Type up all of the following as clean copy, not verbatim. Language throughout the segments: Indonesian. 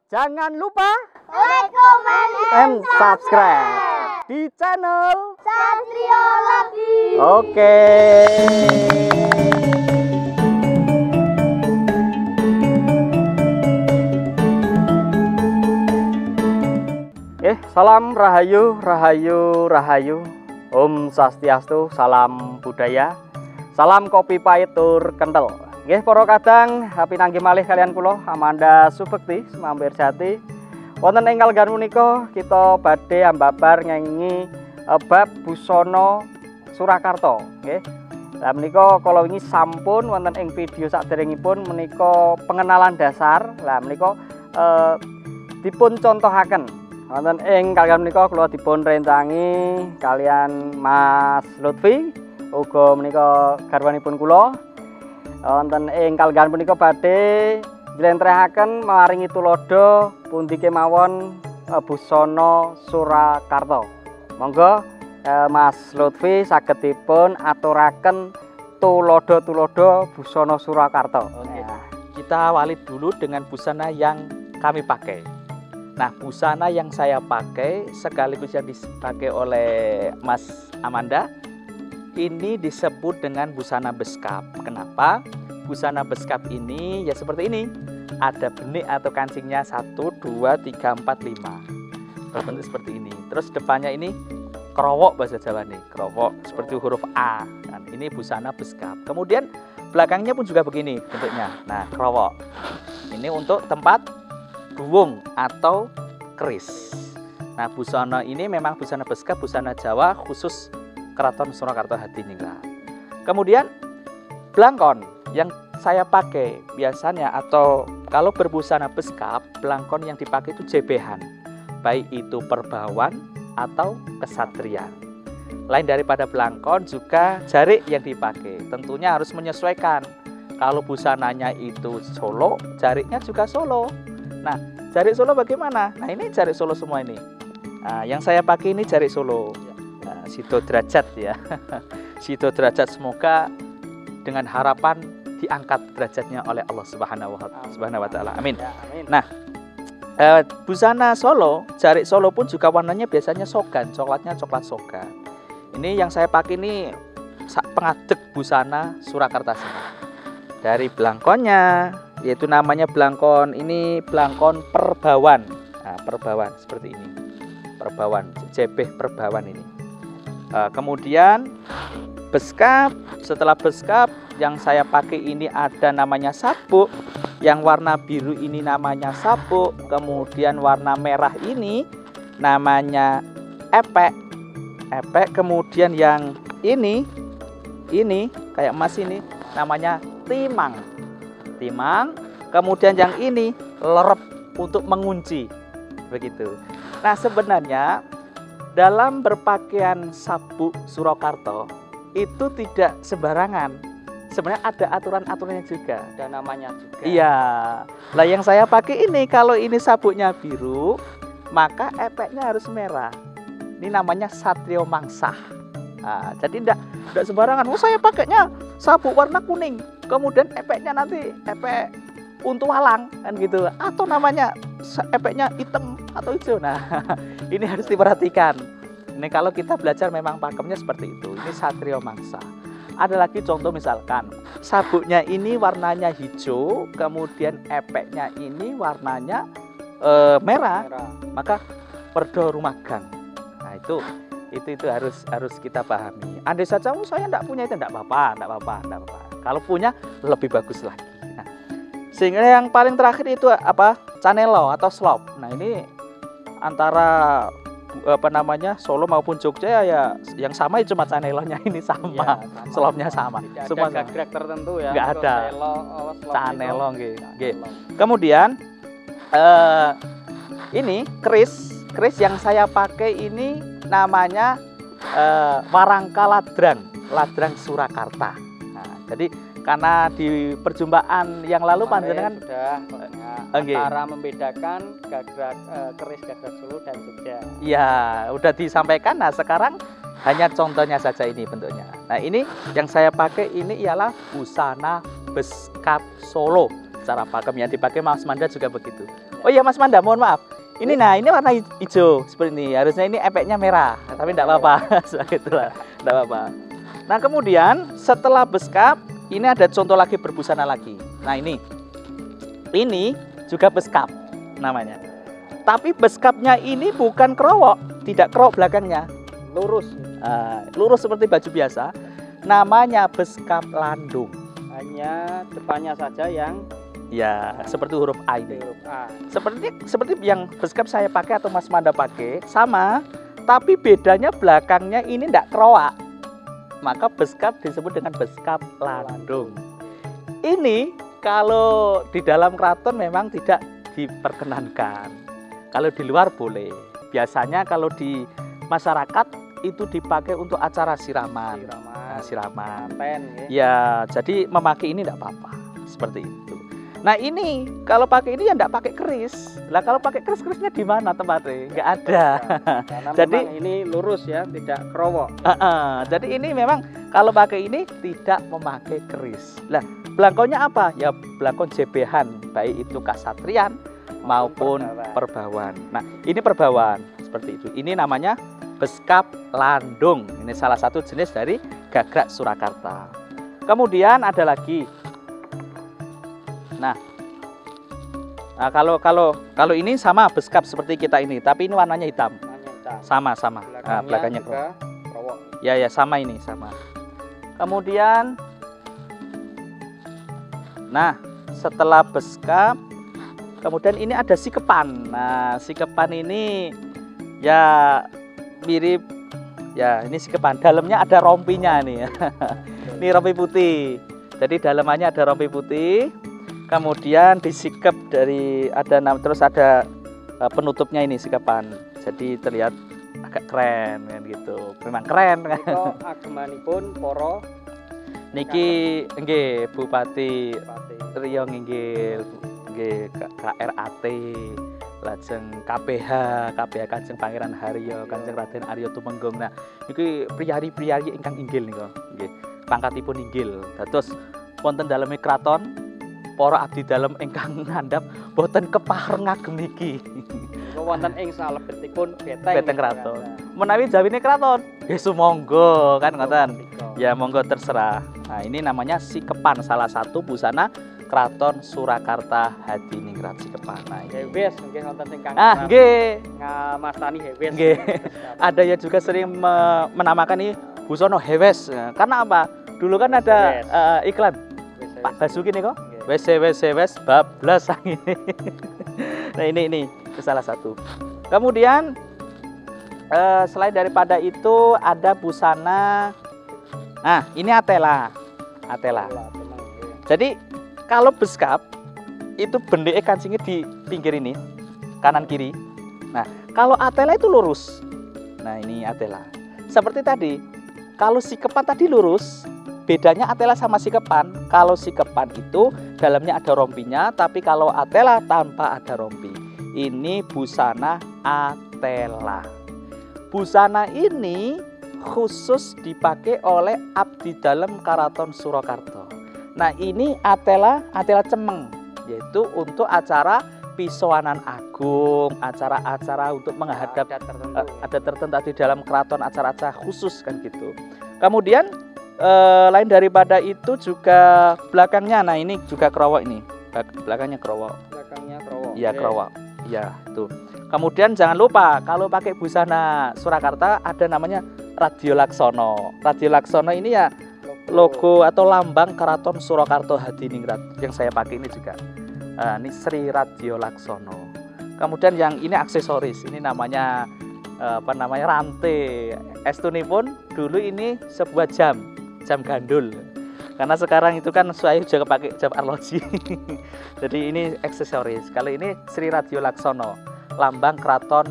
Jangan lupa like, comment, and subscribe di channel Satrio lagi. Oke. Salam rahayu, rahayu, rahayu. Om Swastiastu, salam budaya. Salam kopi pahit tur kental. Nggih para kadang pinanggih malih kalian kula Amanda Subekti Semambir Jati. Wonten ing kalgan menika kita badhe ambabar ngengi bab busana Surakarta nggih. Lah menika kala wingi sampun wonten ing video saderengipun menika pengenalan dasar. Lah menika dipun contohaken wonten ing kalgan menika kula dipun rencangi kalian Mas Lutfi uga menika garwanipun kula. Wonten ing kalgan punika badhe njlentrehaken maringi tulodo pundi kemawon busana Surakarta. Monggo Mas Lutfi saged dipun aturaken tulodo-tulodo busana Surakarta. Oke. Kita awali dulu dengan busana yang kami pakai. Nah, busana yang saya pakai sekaligus yang dipakai oleh Mas Amanda ini disebut dengan busana beskap. Kenapa? Busana beskap ini ya seperti ini. Ada benik atau kancingnya 1, 2, 3, 4, 5. Berbentuk seperti ini. Terus depannya ini krowok bahasa Jawa nih. Krowok seperti huruf A. Dan ini busana beskap. Kemudian belakangnya pun juga begini bentuknya. Nah, krowok. Ini untuk tempat duwung atau keris. Nah, busana ini memang busana beskap, busana Jawa khusus Keraton Surakarta Hadiningrat. Kemudian blangkon yang saya pakai biasanya atau kalau berbusana beskap, blangkon yang dipakai itu jebehan, baik itu perbawan atau kesatrian. Lain daripada blangkon juga jarik yang dipakai, tentunya harus menyesuaikan. Kalau busananya itu Solo, jariknya juga Solo. Nah, jarik Solo bagaimana? Nah, ini jarik Solo semua ini. Nah, yang saya pakai ini jarik Solo. Sido derajat ya. Sido derajat, semoga dengan harapan diangkat derajatnya oleh Allah Subhanahu wa taala. Amin. Ya, amin. Nah, busana Solo, jarik Solo pun juga warnanya biasanya sogan, coklatnya coklat sogan. Ini yang saya pakai ini pengadeg busana Surakarta sini. Dari blangkonnya, yaitu namanya blangkon ini blangkon perbawan. Nah, perbawan seperti ini. Perbawan, jebeh perbawan ini. Kemudian beskap, setelah beskap yang saya pakai ini ada namanya sabuk, yang warna biru ini namanya sabuk, kemudian warna merah ini namanya epek, kemudian yang ini kayak emas ini namanya timang, kemudian yang ini lerep untuk mengunci, begitu. Nah, sebenarnya dalam berpakaian sabuk Surakarta itu tidak sembarangan. Sebenarnya ada aturan-aturannya juga. Ada namanya juga. Iya. Lah yang saya pakai ini, kalau ini sabuknya biru, maka epeknya harus merah. Ini namanya Satrio Mangsah. Nah, jadi tidak sembarangan. Oh, saya pakainya sabuk warna kuning, kemudian epeknya nanti epek untu walang kan gitu. Atau namanya epeknya hitam atau hijau. Nah, ini harus diperhatikan. Ini kalau kita belajar memang pakemnya seperti itu. Ini Satrio Mangsah. Ada lagi contoh misalkan sabuknya ini warnanya hijau, kemudian epeknya ini warnanya merah, maka perdo rumagang. Nah, itu harus kita pahami. Andai saja saya tidak punya itu tidak apa-apa. Kalau punya lebih bagus lagi. Nah, sehingga yang paling terakhir itu apa? Canelo atau slop. Nah, ini antara Solo maupun Jogja ya yang sama ya cuma canelonya ini sama, Ya, slopnya sama. Tidak Semua ada gerak tertentu ya. Nggak ada. Canelo nggih. Kemudian ini keris yang saya pakai ini namanya warangka ladrang Surakarta. Nah, jadi karena di perjumpaan yang lalu panjenengan sudah antara membedakan keris gagrak Solo dan Jogja. Iya, udah disampaikan. Nah, sekarang hanya contohnya saja ini bentuknya. Nah, ini yang saya pakai ini ialah busana beskap Solo. acara pakem yang dipakai Mas Manda juga begitu. Oh iya Mas Manda, mohon maaf. Ini nah, ini warna hijau seperti ini. Harusnya ini efeknya merah, tapi enggak apa-apa. Itulah, enggak apa-apa. Nah, kemudian setelah beskap, ini ada contoh lagi berbusana lagi. Nah, ini juga beskap namanya. Tapi beskapnya ini bukan kerowok, tidak kerowok belakangnya, Lurus. lurus seperti baju biasa. Namanya beskap landung. Hanya depannya saja yang Ya, seperti huruf A ini. huruf A. Seperti yang beskap saya pakai atau Mas Manda pakai, sama, tapi bedanya belakangnya ini tidak kerowak. Maka beskap disebut dengan beskap landung. Ini kalau di dalam keraton memang tidak diperkenankan. Kalau di luar boleh. Biasanya kalau di masyarakat itu dipakai untuk acara siraman. Siraman. Manten, ya. Ya, jadi memakai ini tidak apa-apa. Seperti itu. Nah, ini kalau pakai ini ya tidak pakai keris. Lah kalau pakai kerisnya di mana tempatnya? Nggak ada. Karena Jadi memang ini lurus ya, tidak kerowok. Jadi ini memang kalau pakai ini tidak memakai keris. Lah, belangkonya apa? Ya belangkon jebehan, baik itu kasatrian maupun perbawan. Nah, ini perbawan seperti itu. Ini namanya beskap landung. Ini salah satu jenis dari gagrak Surakarta. Kemudian ada lagi. Nah, kalau ini sama beskap seperti kita ini, tapi ini warnanya hitam. Sama. Belakangnya kerowok. Ya sama ini sama. Kemudian, nah setelah beskap, kemudian ini ada sikepan. Nah sikepan ini ya mirip ya ini sikepan. Dalamnya ada rompinya nih. Ini rompi putih. Jadi dalamannya ada rompi putih. Kemudian disikep dari terus ada penutupnya ini sikepan. Jadi terlihat agak keren kan gitu. Memang keren kan. Niko agemanipun para niki nggih Bupati Riau nggih KRAT lajeng KPH Kanjeng Pangeran Haryo Kanjeng Raden Aryo Tumenggung. Nah niki priyari-priyari ingkang inggil nika nggih. Pangkatipun inggil. Dados wonten daleme kraton para abdi dalem ingkang ngandhap boten kepaher ngagem niki. wonten ing salebetipun beteng kraton. Menawi jawine kraton, nggih sumangga kan ngoten. Ya monggo terserah. Nah, ini namanya sikepan, salah satu busana Kraton Surakarta Hadiningrat sikepan. Nah, hewes nggih wonten ingkang nggih ngamastani hewes. Nggih. Ada yang juga sering menamakan ini busana hewes. Karena apa? Dulu kan ada iklan Pak Basuki nih kok. Wes bablas ini. Nah ini salah satu. Kemudian selain daripada itu ada busana. Nah ini atela. Jadi kalau beskap itu bendeke kancingnya di pinggir ini kanan kiri. Nah kalau atela itu lurus. Nah ini atela. Seperti tadi kalau sikepan tadi lurus. Bedanya atela sama sikepan, kalau sikepan itu dalamnya ada rompinya, tapi kalau atela tanpa ada rompi. Ini busana atela. Busana ini khusus dipakai oleh abdi dalem Karaton Surakarta. Nah ini atela cemeng, yaitu untuk acara pisoanan agung, acara-acara untuk menghadap ada tertentu di dalam keraton, acara-acara khusus kan gitu. Kemudian lain daripada itu juga belakangnya, nah ini juga kerowok ini, belakangnya kerowok. Iya kerowok, iya itu. Kemudian jangan lupa kalau pakai busana Surakarta ada namanya Radio Laksono. Radio Laksono ini ya logo atau lambang Keraton Surakarta Hadiningrat yang saya pakai ini juga. Ini Sri Radio Laksono. Kemudian yang ini aksesoris, ini namanya rantai. Estunipun dulu ini sebuah jam gandul, karena sekarang itu kan saya juga pakai jam arloji. Jadi ini aksesoris. Kalau ini Sri Radio Laksono, lambang Keraton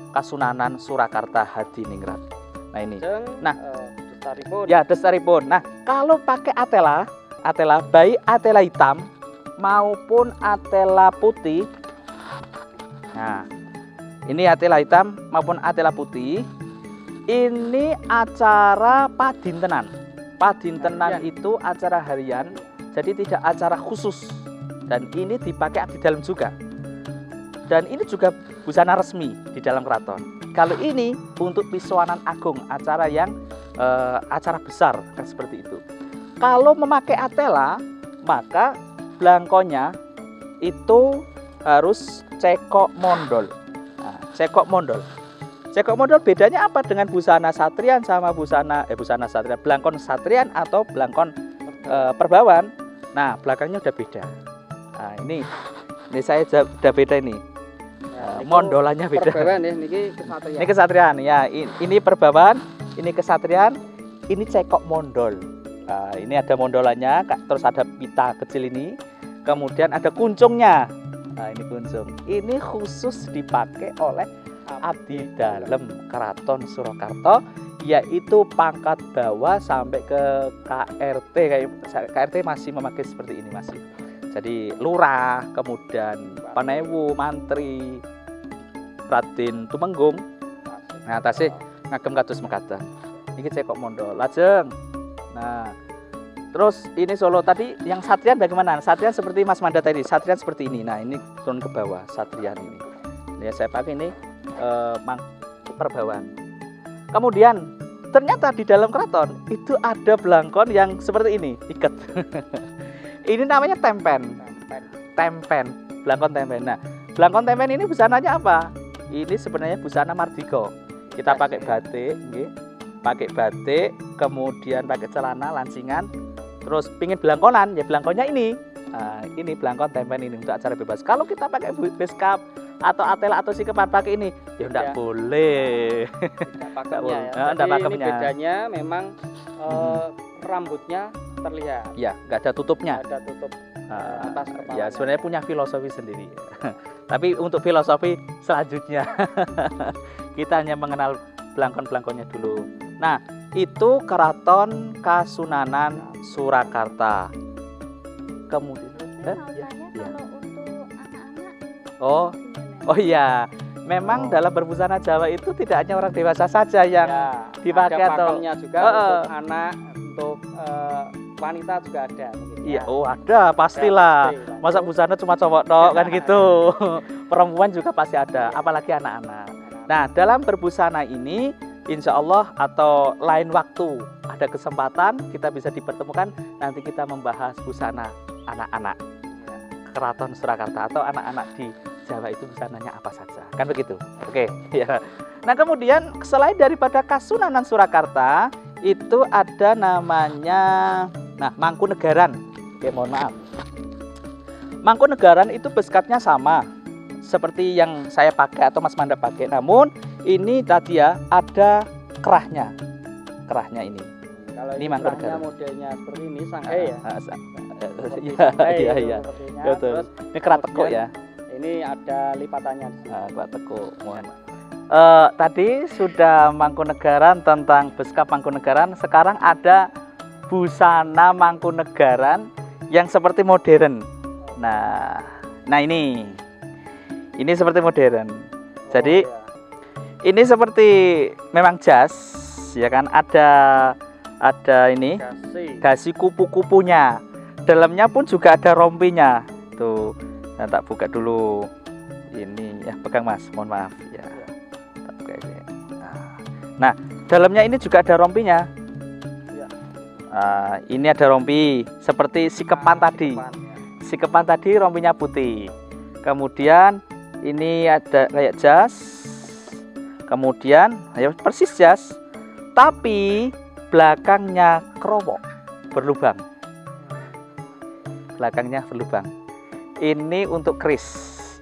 Kasunanan Surakarta Hadiningrat. Nah ini. Nah, destaripun. Nah, kalau pakai atela baik atela hitam maupun atela putih. Nah, ini atela hitam maupun atela putih. Ini acara padintenan. Padintenan itu acara harian, jadi tidak acara khusus. Dan ini dipakai abdi dalam juga. Dan ini juga busana resmi di dalam keraton. Kalau ini untuk Pisuanan Agung, acara yang acara besar kan seperti itu. Kalau memakai atela, maka blangkonnya itu harus cekok mondol. Nah, cekok mondol. Cekok mondol bedanya apa dengan busana satrian sama busana satrian, blangkon satrian atau blangkon perbawan? Nah, belakangnya udah beda. Nah, ini saya udah beda ini. Mondolannya beda. Perbawan ya, ini kesatrian. Ini kesatrian ya. Ini perbawan, ini kesatrian, ini cekok mondol. Nah, ini ada mondolannya, terus ada pita kecil ini, kemudian ada kuncungnya. Nah, ini kuncung. Ini khusus dipakai oleh abdi dalam Keraton Surakarta, yaitu pangkat bawah sampai ke KRT. KRT masih memakai seperti ini masih. Jadi lurah, kemudian panewu, mantri, Raden Tumenggung. Nah, tasih ngagem kados mekaten. Ini cekok mondol. Lajeng. Nah, terus ini Solo tadi yang satrian bagaimana? Satrian seperti Mas Manda tadi. Satrian seperti ini. Nah, ini turun ke bawah satrian ini. Ya, saya pakai ini perbawan. Kemudian ternyata di dalam keraton itu ada blangkon yang seperti ini, iket. Ini namanya tempen. Blangkon tempen. Nah, blangkon tempen ini busananya apa? Ini sebenarnya busana Mardika. Kita pakai batik, nggih. Pakai batik, kemudian pakai celana lancingan, terus pingin belangkonan, ya belangkonnya ini. Nah, ini belangkon tempen ini untuk acara bebas. Kalau kita pakai beskap atau atela atau sikepan pakai ini, ya enggak boleh. Tidak pakemnya ya. Enggak pakemnya. Ini bedanya memang rambutnya terlihat. Ya, enggak ada tutupnya. Ada tutup atas kepala. Ya, sebenarnya punya filosofi sendiri. Tapi untuk filosofi selanjutnya kita hanya mengenal belangkon-belangkonnya dulu. Nah, itu Keraton Kasunanan Surakarta. Kemudian Kalau untuk anak-anak, Oh iya, memang dalam berbusana Jawa itu tidak hanya orang dewasa saja yang dipakai ada atau pakemnya juga untuk anak, untuk wanita juga ada. Iya, ada pastilah. Masa busana cuma cowok tok kan gitu. Perempuan juga pasti ada, apalagi anak-anak. Nah, dalam berbusana ini insya Allah atau lain waktu ada kesempatan kita bisa dipertemukan, nanti kita membahas busana anak-anak Keraton Surakarta atau anak-anak di Jawa itu busananya apa saja, kan begitu. Oke, ya. Nah, kemudian selain daripada Kasunanan Surakarta itu ada namanya Mangkunegaran. Oke, mohon maaf. Mangkunegaran itu beskapnya sama seperti yang saya pakai atau Mas Manda pakai, namun ini tadi ya ada kerahnya ini. Kalau ini Mangkunegaran modelnya seperti ini Shanghai ya. Iya. Betul. Ini kerat teko ya. Ini ada lipatannya. Kerat teko. Tadi sudah Mangkunegaran, tentang beskap Mangkunegaran. Sekarang ada busana Mangkunegaran yang seperti modern. Nah ini seperti modern. Jadi ini seperti memang jas, ya kan? Ada ini dasi kupu-kupunya. Dalamnya pun juga ada rompinya. Tuh. Nah, tak buka dulu. Ini ya, pegang Mas, mohon maaf ya. Tak buka ini. Nah, dalamnya ini juga ada rompinya. Ini ada rompi seperti sikepan tadi. Sikepan tadi rompinya putih. Kemudian ini ada kayak jas. Kemudian ya persis jas, tapi belakangnya kerowok berlubang. Belakangnya berlubang. Ini untuk keris.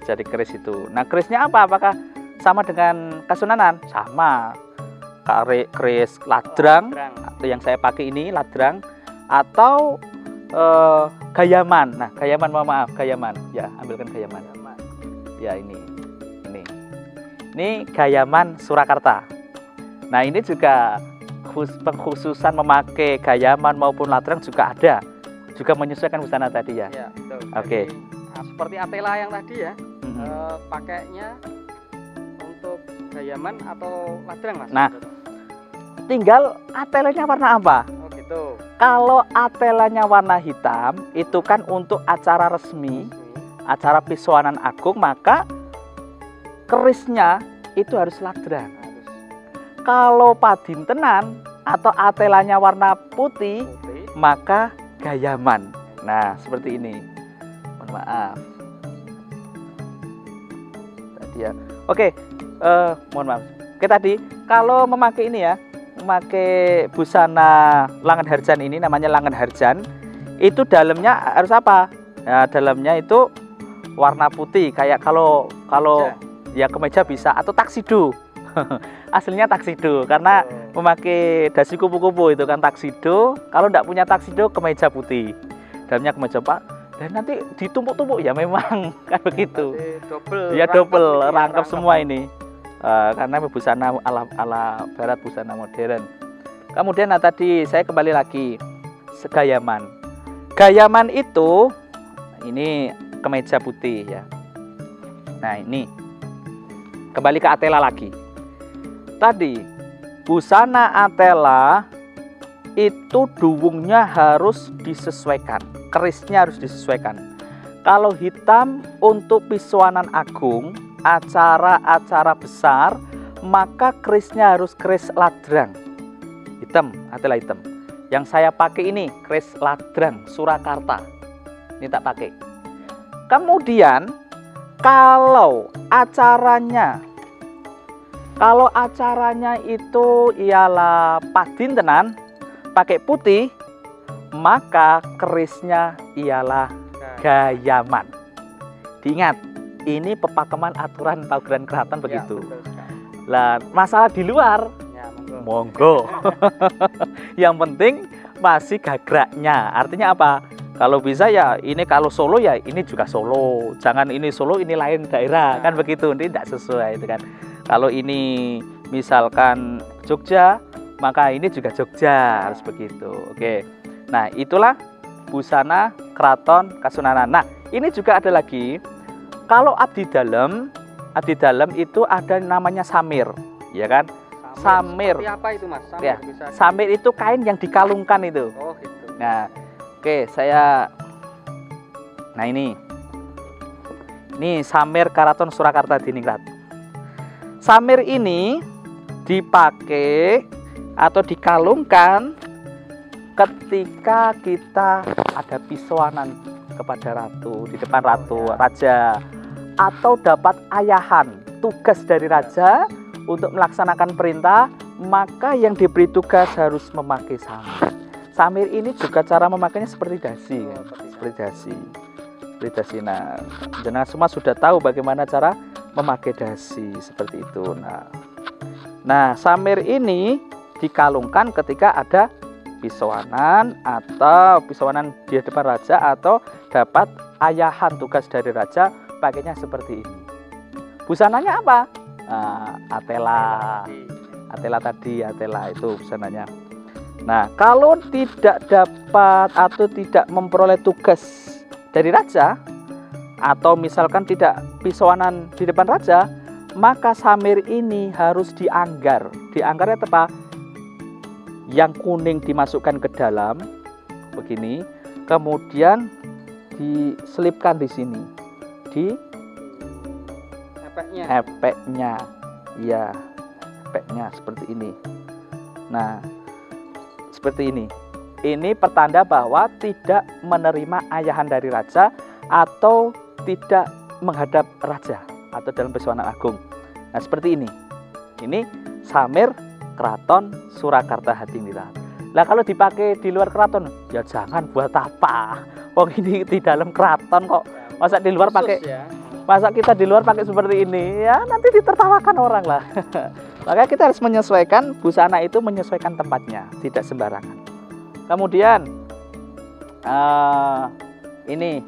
Jadi keris itu. Nah, kerisnya apa? Apakah sama dengan Kasunanan? Sama. Keris ladrang atau yang saya pakai ini ladrang atau gayaman. Nah, gayaman, mohon maaf, gayaman. Ya, ambilkan gayaman. Ya, ini gayaman Surakarta. Nah, ini juga pengkhususan memakai gayaman maupun ladrang juga ada. Juga menyesuaikan busana tadi ya. Ya, betul. Oke. Seperti atela yang tadi ya. Pakainya untuk gayaman atau ladrang, Mas? Nah, tinggal atelanya warna apa? Oh, gitu. Kalau atelanya warna hitam, itu kan untuk acara resmi acara Pisuanan Agung, maka kerisnya itu harus ladrang. Kalau padintenan atau atelanya warna putih, maka gayaman. Nah, seperti ini. Mohon maaf. Tadi ya. Oke, mohon maaf. Oke, tadi kalau memakai ini ya, memakai busana Langen Harjan ini, namanya Langen Harjan, itu dalamnya harus apa? Nah, dalamnya itu warna putih, kayak kalau ya kemeja bisa, atau taksido. Aslinya taksido, karena memakai dasi kupu-kupu itu kan taksido. Kalau tidak punya taksido, kemeja putih, dalamnya kemeja pak. Dan nanti ditumpuk-tumpuk ya memang kan begitu. Ya double rangkap semua ini, karena busana ala barat, busana modern. Kemudian tadi saya kembali lagi gayaman. Gayaman itu ini kemeja putih ya. Nah, ini kembali ke atela lagi. Tadi busana atela itu duwungnya harus disesuaikan, kerisnya harus disesuaikan. Kalau hitam untuk Pisuanan Agung, acara-acara besar, maka kerisnya harus keris ladrang, hitam, atela hitam. Yang saya pakai ini keris ladrang Surakarta, ini tak pakai. Kemudian kalau acaranya itu ialah padintenan pakai putih, maka kerisnya ialah gayaman. Diingat, ini pepakeman aturan paugeran keraton begitu. Lah, masalah di luar ya, monggo. Yang penting masih gagraknya. Artinya apa? Kalau bisa ya ini, kalau Solo ya ini juga Solo. Jangan ini Solo, ini lain daerah, kan begitu. Ini tidak sesuai itu kan. Kalau ini misalkan Jogja, maka ini juga Jogja, harus begitu. Oke. Nah, itulah busana Keraton Kasunanan. Nah, ini juga ada lagi. Kalau abdi dalam itu ada namanya samir, ya kan? Samir. Seperti apa itu, Mas? Samir, ya. Bisa Samir itu kain yang dikalungkan itu. Oh, gitu. Nah, oke, nah ini samir Keraton Surakarta Diningrat. Samir ini dipakai atau dikalungkan ketika kita ada pisuanan kepada ratu, di depan ratu, raja, atau dapat ayahan, tugas dari raja untuk melaksanakan perintah, maka yang diberi tugas harus memakai samir. Samir ini juga cara memakainya seperti dasi, kan? Seperti dasi. Nah, jenengan semua sudah tahu bagaimana cara memakai dasi seperti itu. Nah, samir ini dikalungkan ketika ada pisuanan atau pisuanan di depan raja, atau dapat ayahan tugas dari raja, pakainya seperti ini. Busananya apa? Atela itu busananya. Nah, kalau tidak dapat atau tidak memperoleh tugas dari raja, atau misalkan tidak pisuanan di depan raja, maka samir ini harus dianggar. Dianggarnya apa? Yang kuning dimasukkan ke dalam begini, kemudian diselipkan di sini, di epeknya, ya, epeknya seperti ini. Nah, seperti ini. Ini pertanda bahwa tidak menerima ayahan dari raja atau tidak menghadap raja atau dalam Pisuanan Agung. Nah, seperti ini. Ini samir Keraton Surakarta Hadiningrat. Lah, kalau dipakai di luar keraton, ya jangan, buat apa? Wong ini di dalam keraton kok. Masa di luar pakai Masa kita di luar pakai seperti ini? Ya nanti ditertawakan orang lah. Maka kita harus menyesuaikan busana itu, menyesuaikan tempatnya, tidak sembarangan. Kemudian ini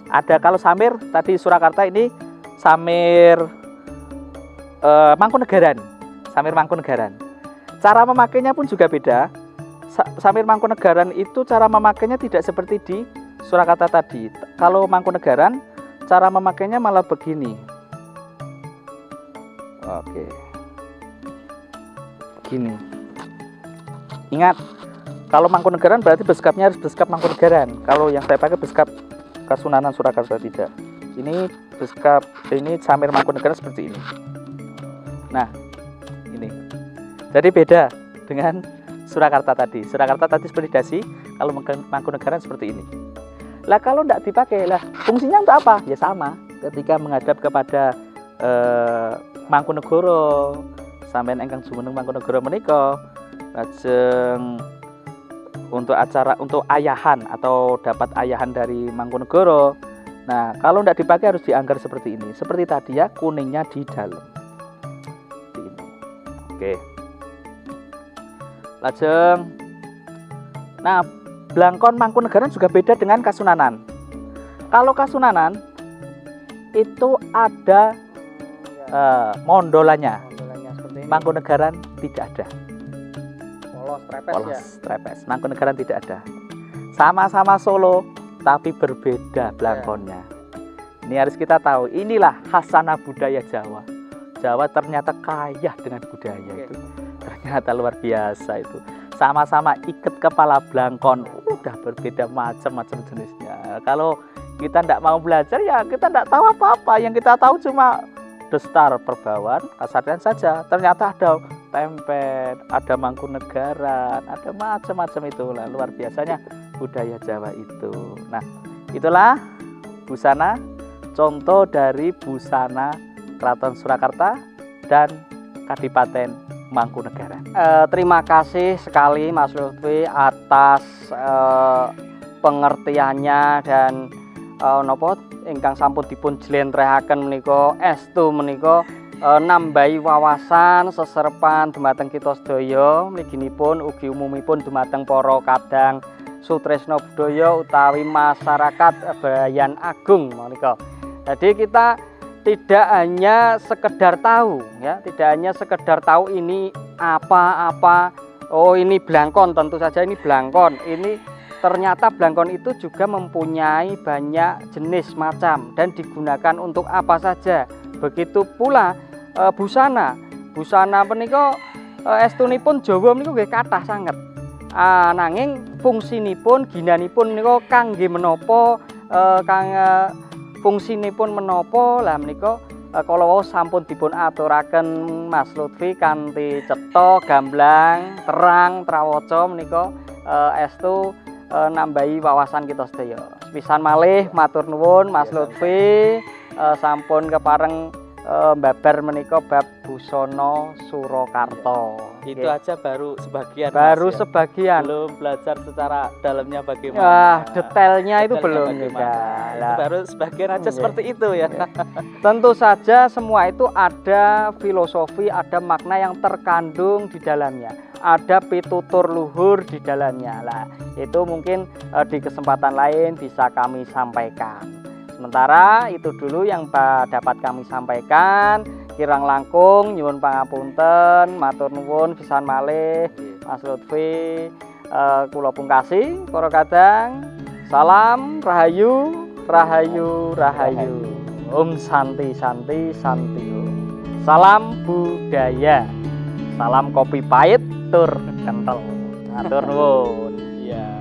ada, kalau samir tadi Surakarta, ini samir Mangkunegaran. Samir Mangkunegaran. Cara memakainya pun juga beda. Samir Mangkunegaran itu cara memakainya tidak seperti di Surakarta tadi. Kalau Mangkunegaran cara memakainya malah begini. Oke. Gini. Ingat, kalau Mangkunegaran berarti beskapnya harus beskap Mangkunegaran. Kalau yang saya pakai beskap Kasunanan Surakarta tidak. Ini Samir Mangkunegaran seperti ini. Nah, ini. Jadi beda dengan Surakarta tadi. Surakarta tadi seperti dasi, kalau Mangkunegaran seperti ini. Lah kalau tidak dipakai, lah fungsinya untuk apa? Ya sama. Ketika menghadap kepada Mangkunegara, sampeyan ingkang jumeneng Mangkunegara menika, lajeng untuk acara untuk ayahan atau dapat ayahan dari Mangkunegara. Nah, kalau tidak dipakai harus dianggar seperti ini. Seperti tadi ya, kuningnya di dalam. Seperti ini. Oke. Lajeng. Nah, blangkon Mangkunegaran juga beda dengan Kasunanan. Kalau Kasunanan itu ada mondolanya. Mangkunegaran tidak ada. Polos trepes. Mangkunegaran tidak ada. Sama-sama Solo, tapi berbeda blangkonnya. Ini harus kita tahu. Inilah khasana budaya Jawa. Jawa ternyata kaya dengan budaya itu. Ternyata luar biasa itu. Sama-sama ikat kepala blangkon, udah berbeda macam-macam jenisnya. Kalau kita tidak mau belajar, ya kita tidak tahu apa-apa. Yang kita tahu cuma Destar Perbawan, Kasardan saja. Ternyata ada Pempet, ada Mangkunegaran, ada macam-macam itu. Luar biasanya budaya Jawa itu. Nah, itulah busana, contoh dari busana Keraton Surakarta dan Kadipaten Mangkunegaran. Terima kasih sekali Mas Lutfi atas pengertiannya dan nopo ingkang sampun dipun jlentrehaken menika estu menika nambahi wawasan seserepan dumateng kita sedaya mliginipun ugi umumipun dumateng para kadang sutresna budaya utawi masyarakat Bayan Agung menika. Jadi kita tidak hanya sekedar tahu ya, tidak hanya sekedar tahu ini apa-apa. Oh, ini blangkon, tentu saja ini blangkon. Ini ternyata blangkon itu juga mempunyai banyak jenis macam dan digunakan untuk apa saja. Begitu pula busana. Busana menika estunipun Jawa menika nggih kathah sanget. Nanging fungsinipun ginanipun menika kangge menapa fungsinipun menapa lah menika kala wau sampun dipun aturaken Mas Lutfi kanthi cetha gamblang terang trawaca menika estu nambahi wawasan kita sedaya. Pisan malih matur nuwun Mas Lutfi sampun kepareng mbabar menika bab busana Surakarta. Itu aja baru sebagian. Baru Mas, ya? Sebagian. Belum belajar secara dalamnya bagaimana. Detailnya itu belum juga. Itu baru sebagian aja seperti itu ya. Tentu saja semua itu ada filosofi, ada makna yang terkandung di dalamnya. Ada pitutur luhur di dalamnya. Lah, itu mungkin di kesempatan lain bisa kami sampaikan. Sementara itu dulu yang dapat kami sampaikan. Kirang langkung nyuwun pangapunten, matur nuwun pisan malih Mas Lutfi. Kula pungkasi para kadang. Salam rahayu, rahayu, rahayu. Om Santi Santi Santi Om. Salam budaya. Salam kopi pahit tur kental. Matur nuwun. Iya.